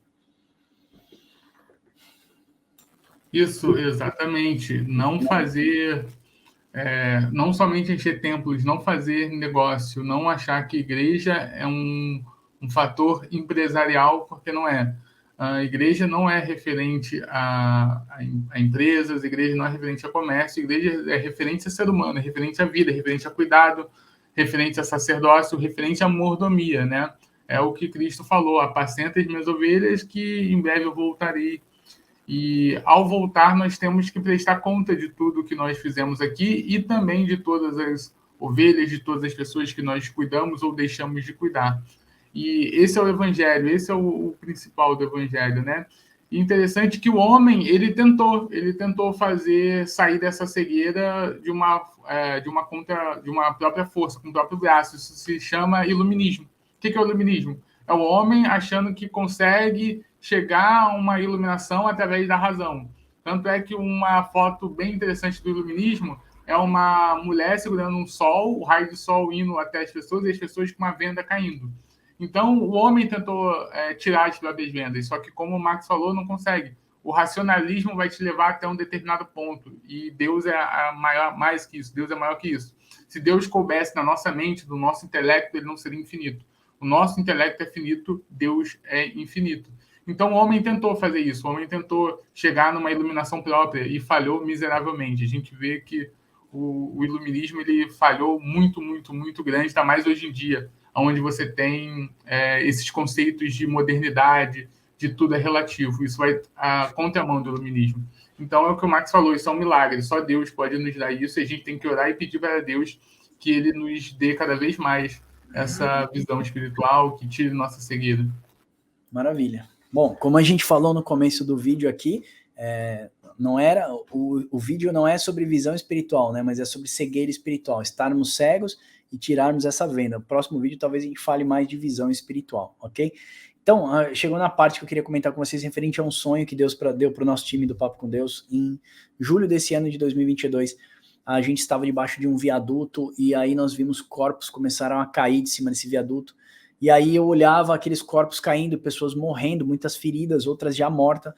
Isso, exatamente. Não fazer, não somente encher templos, não fazer negócio, não achar que igreja é um fator empresarial, porque não é. A igreja não é referente a empresas, a igreja não é referente a comércio, a igreja é referente a ser humano, é referente à vida, é referente a cuidado, referente a sacerdócio, referente a mordomia, né? É o que Cristo falou: apacenta as minhas ovelhas, que em breve eu voltarei. E ao voltar, nós temos que prestar conta de tudo que nós fizemos aqui e também de todas as ovelhas, de todas as pessoas que nós cuidamos ou deixamos de cuidar. E esse é o evangelho, esse é o principal do evangelho, né? E interessante que o homem, ele tentou sair dessa cegueira de uma própria força, com o próprio braço. Isso se chama iluminismo. O que é o iluminismo? É o homem achando que consegue chegar a uma iluminação através da razão. Tanto é que uma foto bem interessante do iluminismo é uma mulher segurando um sol, o raio de sol indo até as pessoas e as pessoas com uma venda caindo. Então, o homem tentou tirar as próprias vendas, só que, como o Max falou, não consegue. O racionalismo vai te levar até um determinado ponto, e Deus é mais que isso, Deus é maior que isso. Se Deus coubesse na nossa mente, no nosso intelecto, ele não seria infinito. O nosso intelecto é finito, Deus é infinito. Então, o homem tentou fazer isso, o homem tentou chegar numa iluminação própria e falhou miseravelmente. A gente vê que o iluminismo ele falhou muito, muito, muito grande, está mais hoje em dia, onde você tem esses conceitos de modernidade, de tudo é relativo. Isso vai à contramão do iluminismo. Então, é o que o Max falou, isso é um milagre. Só Deus pode nos dar isso, e a gente tem que orar e pedir para Deus que ele nos dê cada vez mais essa visão espiritual, que tire nossa cegueira. Maravilha. Bom, como a gente falou no começo do vídeo aqui, o vídeo não é sobre visão espiritual, né? Mas é sobre cegueira espiritual, estarmos cegos e tirarmos essa venda. No próximo vídeo talvez a gente fale mais de visão espiritual, ok? Então, chegou na parte que eu queria comentar com vocês referente a um sonho que Deus deu para o nosso time do Papo com Deus. Em julho desse ano de 2022, a gente estava debaixo de um viaduto e aí nós vimos corpos começaram a cair de cima desse viaduto. E aí eu olhava aqueles corpos caindo, pessoas morrendo, muitas feridas, outras já mortas.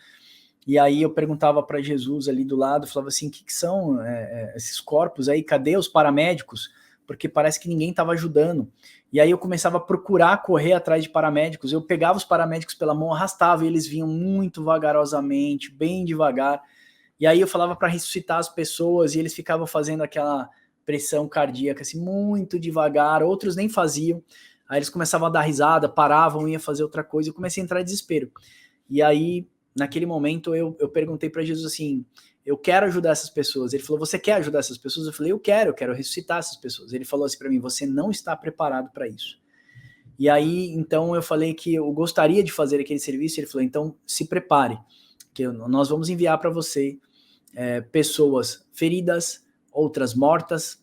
E aí eu perguntava para Jesus ali do lado, falava assim, o que são esses corpos aí? Cadê os paramédicos? Porque parece que ninguém estava ajudando. E aí eu começava a procurar, correr atrás de paramédicos. Eu pegava os paramédicos pela mão, arrastava, e eles vinham muito vagarosamente, bem devagar. E aí eu falava para ressuscitar as pessoas, e eles ficavam fazendo aquela pressão cardíaca, assim, muito devagar. Outros nem faziam. Aí eles começavam a dar risada, paravam, ia fazer outra coisa. Eu comecei a entrar em desespero. E aí, naquele momento, eu perguntei para Jesus assim, eu quero ajudar essas pessoas. Ele falou, você quer ajudar essas pessoas? Eu falei, eu quero ressuscitar essas pessoas. Ele falou assim para mim, você não está preparado para isso. E aí, então, eu falei que eu gostaria de fazer aquele serviço. Ele falou, então, se prepare, que nós vamos enviar para você pessoas feridas, outras mortas.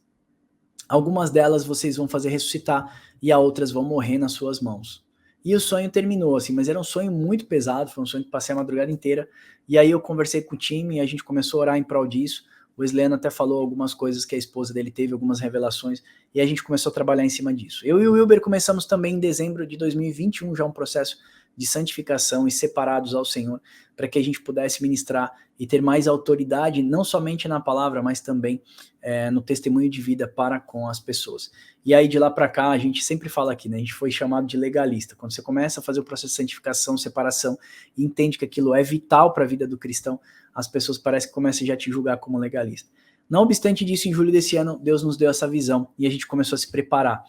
Algumas delas vocês vão fazer ressuscitar e as outras vão morrer nas suas mãos. E o sonho terminou, assim, mas era um sonho muito pesado, foi um sonho que passei a madrugada inteira, e aí eu conversei com o time e a gente começou a orar em prol disso. O Wesleyano até falou algumas coisas que a esposa dele teve, algumas revelações, e a gente começou a trabalhar em cima disso. Eu e o Wilber começamos também em dezembro de 2021, já um processo de santificação e separados ao Senhor, para que a gente pudesse ministrar e ter mais autoridade, não somente na palavra, mas também no testemunho de vida para com as pessoas. E aí de lá para cá, a gente sempre fala aqui, né, a gente foi chamado de legalista. Quando você começa a fazer o processo de santificação, separação, e entende que aquilo é vital para a vida do cristão, as pessoas parecem que começam já a te julgar como legalista. Não obstante disso, em julho desse ano, Deus nos deu essa visão e a gente começou a se preparar.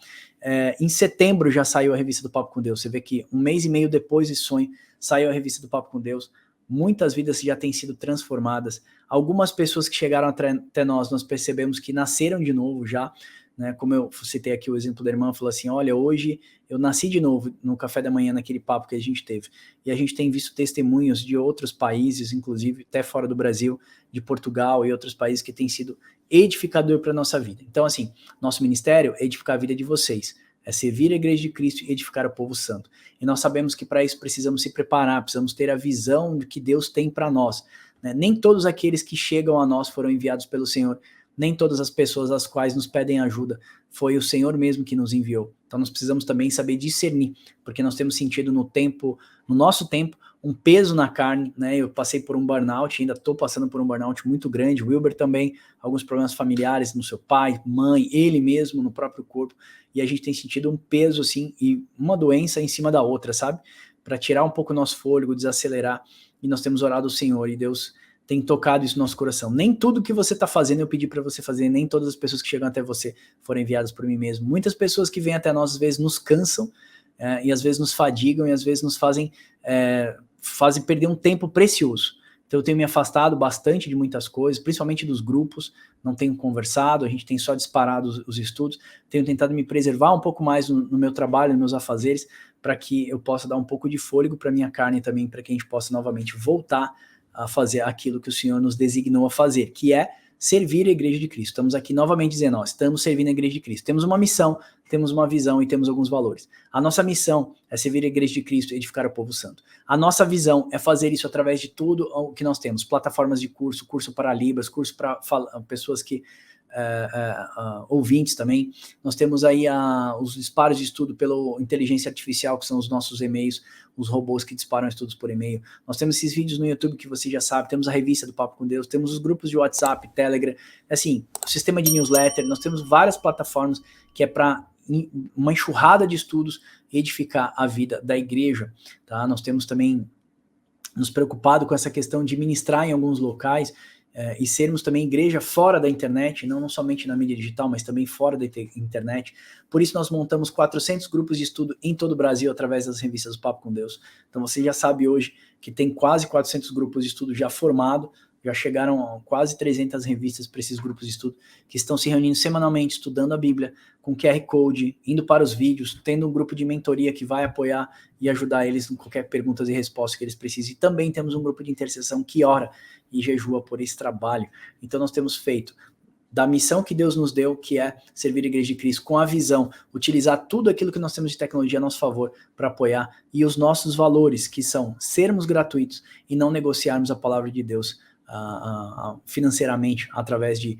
Em setembro já saiu a revista do Papo com Deus. Você vê que um mês e meio depois desse sonho, saiu a revista do Papo com Deus. Muitas vidas já têm sido transformadas. Algumas pessoas que chegaram até nós percebemos que nasceram de novo já. Né? Como eu citei aqui o exemplo da irmã, falou assim, olha, hoje eu nasci de novo no café da manhã, naquele papo que a gente teve. E a gente tem visto testemunhos de outros países, inclusive até fora do Brasil, de Portugal e outros países que têm sido edificador para a nossa vida. Então, assim, nosso ministério é edificar a vida de vocês, é servir a igreja de Cristo e edificar o povo santo. E nós sabemos que para isso precisamos se preparar, precisamos ter a visão do que Deus tem para nós. né? Nem todos aqueles que chegam a nós foram enviados pelo Senhor, nem todas as pessoas às quais nos pedem ajuda foi o Senhor mesmo que nos enviou. Então nós precisamos também saber discernir, porque nós temos sentido no nosso tempo, um peso na carne, né? Eu passei por um burnout, ainda estou passando por um burnout muito grande, o Wilber também, alguns problemas familiares no seu pai, mãe, ele mesmo no próprio corpo, e a gente tem sentido um peso assim, e uma doença em cima da outra, sabe? Para tirar um pouco o nosso fôlego, desacelerar, e nós temos orado ao Senhor, e Deus tem tocado isso no nosso coração. Nem tudo que você está fazendo eu pedi para você fazer, nem todas as pessoas que chegam até você foram enviadas por mim mesmo. Muitas pessoas que vêm até nós, às vezes, nos cansam, e às vezes nos fadigam, e às vezes nos fazem perder um tempo precioso. Então eu tenho me afastado bastante de muitas coisas, principalmente dos grupos, não tenho conversado, a gente tem só disparado os estudos, tenho tentado me preservar um pouco mais no meu trabalho, nos meus afazeres, para que eu possa dar um pouco de fôlego para minha carne também, para que a gente possa novamente voltar a fazer aquilo que o Senhor nos designou a fazer, que é servir a Igreja de Cristo. Estamos aqui novamente dizendo, nós estamos servindo a Igreja de Cristo. Temos uma missão, temos uma visão e temos alguns valores. A nossa missão é servir a Igreja de Cristo e edificar o povo santo. A nossa visão é fazer isso através de tudo o que nós temos. Plataformas de curso para Libras, curso para pessoas que ouvintes também. Nós temos aí os disparos de estudo pela inteligência artificial, que são os nossos e-mails, os robôs que disparam estudos por e-mail. Nós temos esses vídeos no YouTube que você já sabe, temos a revista do Papo com Deus, temos os grupos de WhatsApp, Telegram, assim, o sistema de newsletter, nós temos várias plataformas que é para uma enxurrada de estudos edificar a vida da igreja, tá? Nós temos também nos preocupado com essa questão de ministrar em alguns locais, e sermos também igreja fora da internet, não somente na mídia digital, mas também fora da internet. Por isso nós montamos 400 grupos de estudo em todo o Brasil através das revistas do Papo com Deus. Então você já sabe hoje que tem quase 400 grupos de estudo já formados, já chegaram quase 300 revistas para esses grupos de estudo, que estão se reunindo semanalmente, estudando a Bíblia, com QR Code, indo para os vídeos, tendo um grupo de mentoria que vai apoiar e ajudar eles em qualquer perguntas e respostas que eles precisem. E também temos um grupo de intercessão que ora e jejua por esse trabalho. Então nós temos feito da missão que Deus nos deu, que é servir a Igreja de Cristo, com a visão, utilizar tudo aquilo que nós temos de tecnologia a nosso favor para apoiar, e os nossos valores, que são sermos gratuitos e não negociarmos a palavra de Deus financeiramente, através de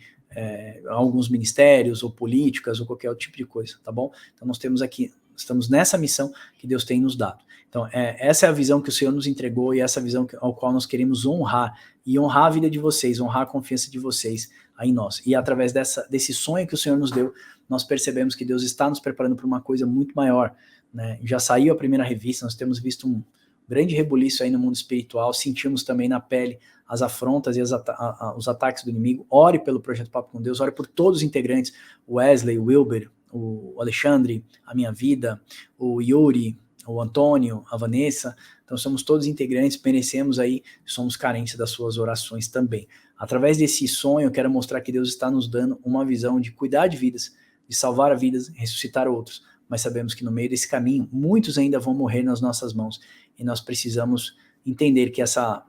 alguns ministérios ou políticas ou qualquer outro tipo de coisa, tá bom? Então nós temos aqui, estamos nessa missão que Deus tem nos dado. Então essa é a visão que o Senhor nos entregou e essa é a visão ao qual nós queremos honrar, e honrar a vida de vocês, honrar a confiança de vocês em nós. E através desse sonho que o Senhor nos deu, nós percebemos que Deus está nos preparando para uma coisa muito maior, né? Já saiu a primeira revista, nós temos visto um grande rebuliço aí no mundo espiritual, sentimos também na pele as afrontas e os ataques do inimigo. Ore pelo Projeto Papo com Deus, ore por todos os integrantes, o Wesley, o Wilber, o Alexandre, a minha vida, o Yuri, o Antônio, a Vanessa. Então somos todos integrantes, merecemos aí, somos carentes das suas orações também. Através desse sonho, eu quero mostrar que Deus está nos dando uma visão de cuidar de vidas, de salvar vidas, ressuscitar outros, mas sabemos que no meio desse caminho, muitos ainda vão morrer nas nossas mãos, e nós precisamos entender que essa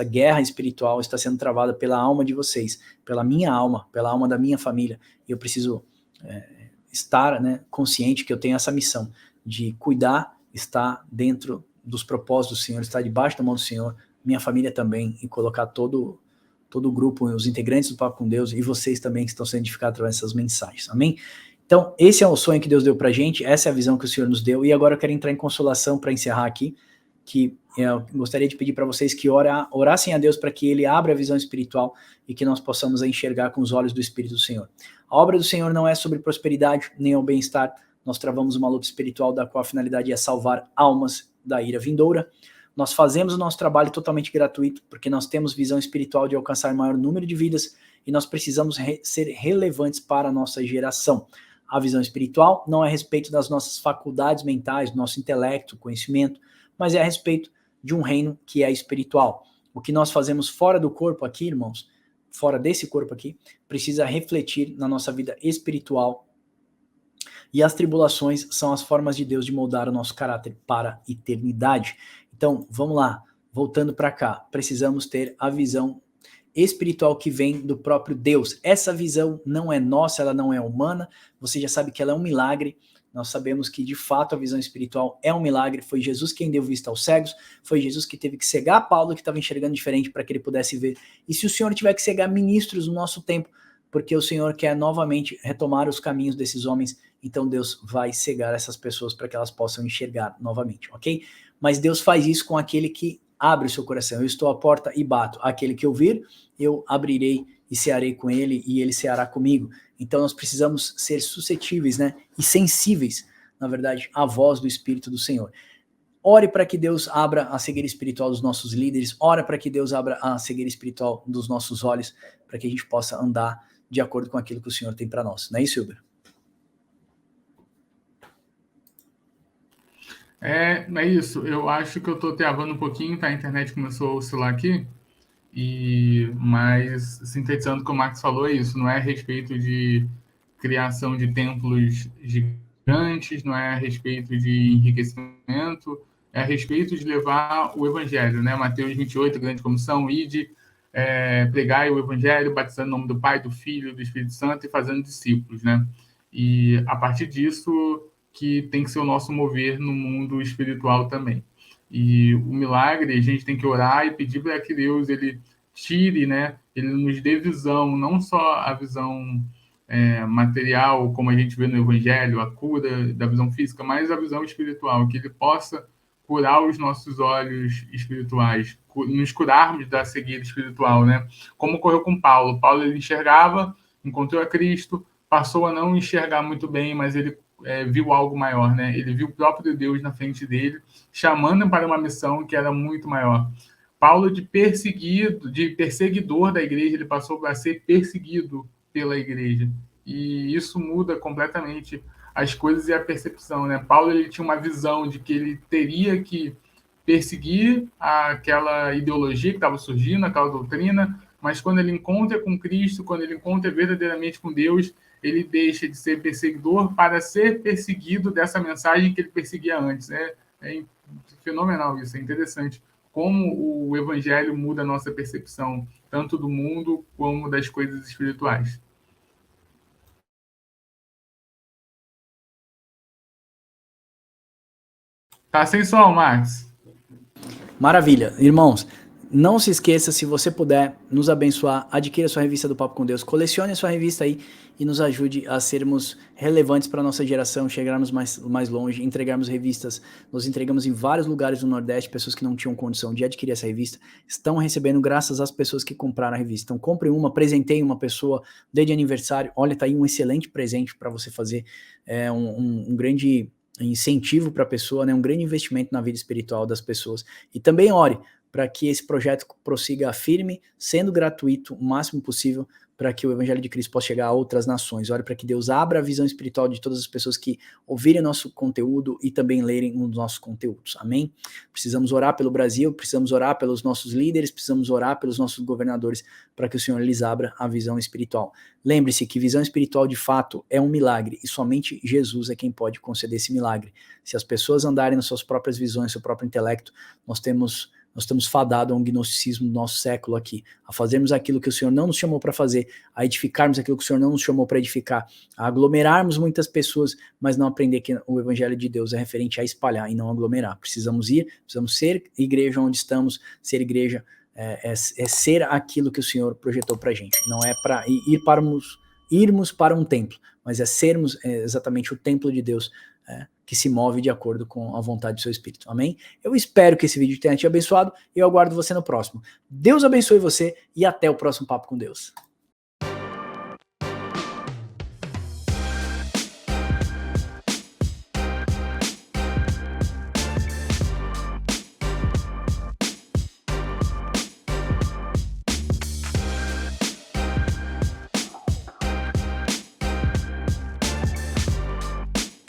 guerra espiritual está sendo travada pela alma de vocês, pela minha alma, pela alma da minha família, e eu preciso estar, né, consciente que eu tenho essa missão de cuidar, estar dentro dos propósitos do Senhor, estar debaixo da mão do Senhor, minha família também, e colocar todo o grupo, os integrantes do Papo com Deus, e vocês também que estão sendo edificados através dessas mensagens, amém? Então, esse é o sonho que Deus deu pra gente, essa é a visão que o Senhor nos deu, e agora eu quero entrar em consolação para encerrar aqui, que eu gostaria de pedir para vocês que orassem a Deus para que Ele abra a visão espiritual e que nós possamos enxergar com os olhos do Espírito do Senhor. A obra do Senhor não é sobre prosperidade, nem ao bem-estar. Nós travamos uma luta espiritual da qual a finalidade é salvar almas da ira vindoura. Nós fazemos o nosso trabalho totalmente gratuito, porque nós temos visão espiritual de alcançar maior número de vidas e nós precisamos ser relevantes para a nossa geração. A visão espiritual não é a respeito das nossas faculdades mentais, do nosso intelecto, conhecimento, mas é a respeito de um reino que é espiritual. O que nós fazemos fora do corpo aqui, irmãos, fora desse corpo aqui, precisa refletir na nossa vida espiritual. E as tribulações são as formas de Deus de moldar o nosso caráter para a eternidade. Então, vamos lá, voltando para cá, precisamos ter a visão espiritual que vem do próprio Deus. Essa visão não é nossa, ela não é humana, você já sabe que ela é um milagre. nós sabemos que de fato a visão espiritual é um milagre, foi Jesus quem deu vista aos cegos, foi Jesus que teve que cegar Paulo, que estava enxergando diferente para que ele pudesse ver, e se o Senhor tiver que cegar ministros no nosso tempo, porque o Senhor quer novamente retomar os caminhos desses homens, então Deus vai cegar essas pessoas para que elas possam enxergar novamente, ok? Mas Deus faz isso com aquele que abre o seu coração. Eu estou à porta e bato. Aquele que ouvir, eu abrirei e cearei com ele e ele ceará comigo. Então nós precisamos ser suscetíveis, né? E sensíveis, na verdade, à voz do Espírito do Senhor. Ore para que Deus abra a cegueira espiritual dos nossos líderes, ore para que Deus abra a cegueira espiritual dos nossos olhos, para que a gente possa andar de acordo com aquilo que o Senhor tem para nós. Não é isso, Hilber? É isso. Eu acho que eu estou travando um pouquinho, tá? A internet começou a oscilar aqui. Mas, sintetizando o que o Marcos falou, é isso. Não é a respeito de criação de templos gigantes, não é a respeito de enriquecimento, é a respeito de levar o evangelho, né? Mateus 28, grande comissão, ide, pregai o evangelho, batizando em nome do Pai, do Filho, do Espírito Santo e fazendo discípulos, né? E a partir disso que tem que ser o nosso mover no mundo espiritual também. E o milagre, a gente tem que orar e pedir para que Deus ele tire, né? Ele nos dê visão, não só a visão material, como a gente vê no Evangelho, a cura da visão física, mas a visão espiritual, que ele possa curar os nossos olhos espirituais, nos curarmos da cegueira espiritual, né? Como ocorreu com Paulo. Paulo ele enxergava, encontrou a Cristo, passou a não enxergar muito bem, mas ele viu algo maior, né? Ele viu o próprio Deus na frente dele, chamando para uma missão que era muito maior. Paulo, de perseguidor da igreja, ele passou para ser perseguido pela igreja. E isso muda completamente as coisas e a percepção, né? Paulo ele tinha uma visão de que ele teria que perseguir aquela ideologia que estava surgindo, aquela doutrina, mas quando ele encontra com Cristo, quando ele encontra verdadeiramente com Deus, ele deixa de ser perseguidor para ser perseguido dessa mensagem que ele perseguia antes. É fenomenal isso, é interessante como o evangelho muda a nossa percepção, tanto do mundo como das coisas espirituais. Tá sem som, Max. Maravilha. Irmãos, não se esqueça, se você puder nos abençoar, adquira sua revista do Papo com Deus, colecione a sua revista aí e nos ajude a sermos relevantes para a nossa geração, chegarmos mais longe, entregarmos revistas. Nós entregamos em vários lugares do Nordeste, pessoas que não tinham condição de adquirir essa revista, estão recebendo graças às pessoas que compraram a revista. Então compre uma, presenteie uma pessoa, dê de aniversário, olha, tá aí um excelente presente para você fazer, um grande incentivo para a pessoa, né, um grande investimento na vida espiritual das pessoas. E também ore para que esse projeto prossiga firme, sendo gratuito o máximo possível, para que o Evangelho de Cristo possa chegar a outras nações. Ore para que Deus abra a visão espiritual de todas as pessoas que ouvirem nosso conteúdo e também lerem os nossos conteúdos. Amém? Precisamos orar pelo Brasil, precisamos orar pelos nossos líderes, precisamos orar pelos nossos governadores, para que o Senhor lhes abra a visão espiritual. Lembre-se que visão espiritual de fato é um milagre, e somente Jesus é quem pode conceder esse milagre. Se as pessoas andarem nas suas próprias visões, seu próprio intelecto, nós estamos fadados a um gnosticismo do nosso século aqui, a fazermos aquilo que o Senhor não nos chamou para fazer, a edificarmos aquilo que o Senhor não nos chamou para edificar, a aglomerarmos muitas pessoas, mas não aprender que o Evangelho de Deus é referente a espalhar e não aglomerar. Precisamos ser igreja onde estamos, ser igreja é ser aquilo que o Senhor projetou para a gente, não é para irmos para um templo, mas é sermos exatamente o templo de Deus, que se move de acordo com a vontade do seu Espírito. Amém? Eu espero que esse vídeo tenha te abençoado e eu aguardo você no próximo. Deus abençoe você e até o próximo Papo com Deus.